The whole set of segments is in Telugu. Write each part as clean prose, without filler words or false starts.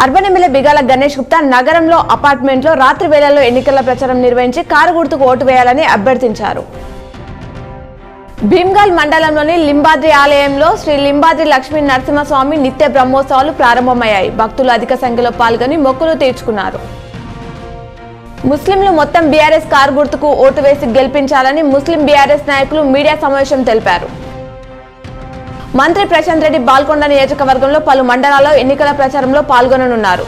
అర్బన్ ఎమ్మెల్యే బిగాల గణేష్ గుప్తా నగరంలో అపార్ట్మెంట్లో రాత్రి వేళల్లో ఎన్నికల ప్రచారం నిర్వహించి కారు గుర్తుకు ఓటు వేయాలని అభ్యర్థించారు. భీమ్గల్ మండలంలోని లింబాద్రి ఆలయంలో శ్రీ లింబాద్రి లక్ష్మీ నరసింహస్వామి నిత్య బ్రహ్మోత్సవాలు ప్రారంభమయ్యాయి. భక్తులు అధిక సంఖ్యలో పాల్గొని మొక్కులు తీర్చుకున్నారు. ముస్లింలు మొత్తం బీఆర్ఎస్ కారు గుర్తుకు ఓటు వేసి గెలిపించాలని ముస్లిం బీఆర్ఎస్ నాయకులు మీడియా సమావేశం తెలిపారు. మంత్రి ప్రశాంత్ రెడ్డి బాల్కొండ నియోజకవర్గంలో పలు మండలాల్లో ఎన్నికల ప్రచారంలో పాల్గొననున్నారు.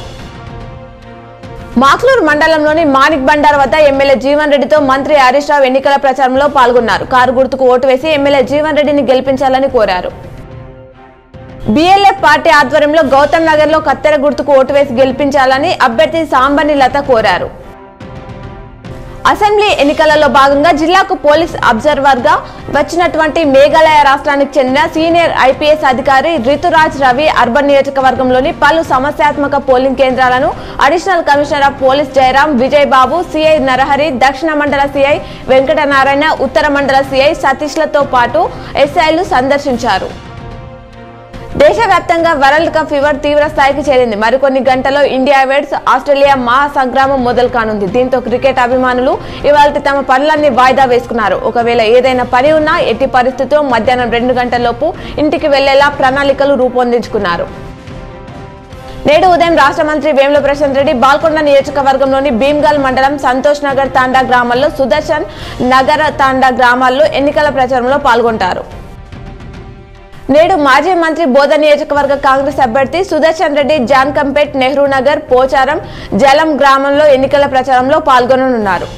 మాక్లూరు మండలంలోని మాణిక్ బండార్ వద్ద ఎమ్మెల్యే జీవన్ రెడ్డితో మంత్రి హరీష్ రావు ఎన్నికల ప్రచారంలో పాల్గొన్నారు. కారు గుర్తుకు ఓటు వేసి ఎమ్మెల్యే జీవన్ రెడ్డిని గెలిపించాలని కోరారు. బీఎల్ఎఫ్ పార్టీ ఆధ్వర్యంలో గౌతమ్ నగర్ లో కత్తెర గుర్తుకు ఓటు వేసి గెలిపించాలని అభ్యర్థి సాంబని లత కోరారు. అసెంబ్లీ ఎన్నికలలో భాగంగా జిల్లాకు పోలీస్ అబ్జర్వర్ గా వచ్చినటువంటి మేఘాలయ రాష్ట్రానికి చెందిన సీనియర్ ఐపీఎస్ అధికారి రితురాజ్ రవి అర్బన్ నియోజకవర్గంలోని పలు సమస్యాత్మక పోలింగ్ కేంద్రాలను additional commissioner of police Jayaram Vijay Babu, CI Narahari, దక్షిణ మండల సిఐ వెంకటనారాయణ, ఉత్తర మండల సిఐ సతీష్లతో పాటు ఎస్ఐలు సందర్శించారు. దేశవ్యాప్తంగా వరల్డ్ కప్ ఫీవర్ తీవ్ర స్థాయికి చేరింది. మరికొన్ని గంటల్లో ఇండియా వెడ్స్ ఆస్ట్రేలియా మహా సంగ్రామం మొదలు కానుంది. దీంతో క్రికెట్ అభిమానులు ఇవాళ తమ పనులన్నీ వాయిదా వేసుకున్నారు. ఒకవేళ ఏదైనా పని ఉన్నా ఎట్టి పరిస్థితుల్లో మధ్యాహ్నం 2 గంటలలోపు ఇంటికి వెళ్లేలా ప్రణాళికలు రూపొందించుకున్నారు. నేడు ఉదయం రాష్ట్ర మంత్రి వేముల ప్రశాంత్ రెడ్డి బాల్కొండ నియోజకవర్గంలోని భీమ్గల్ మండలం సంతోష్ నగర్ తాండా గ్రామాల్లో, సుదర్శన్ నగర్ తాండా గ్రామాల్లో ఎన్నికల ప్రచారంలో పాల్గొంటారు. నేడు మాజీ మంత్రి బోధ నియోజకవర్గ కాంగ్రెస్ అభ్యర్థి సుదర్శన్ రెడ్డి జాన్కంపేట్, నెహ్రూ నగర్, పోచారం, జలం గ్రామంలో ఎన్నికల ప్రచారంలో పాల్గొననున్నారు.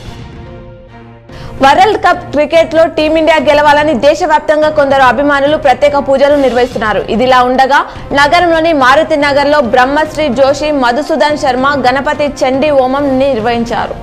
వరల్డ్ కప్ క్రికెట్ లో టీమిండియా గెలవాలని దేశవ్యాప్తంగా కొందరు అభిమానులు ప్రత్యేక పూజలు నిర్వహిస్తున్నారు. ఇదిలా ఉండగా నగరంలోని మారుతి నగర్ లో బ్రహ్మశ్రీ జోషి, మధుసూదన్ శర్మ గణపతి చండీ హోమం నిర్వహించారు.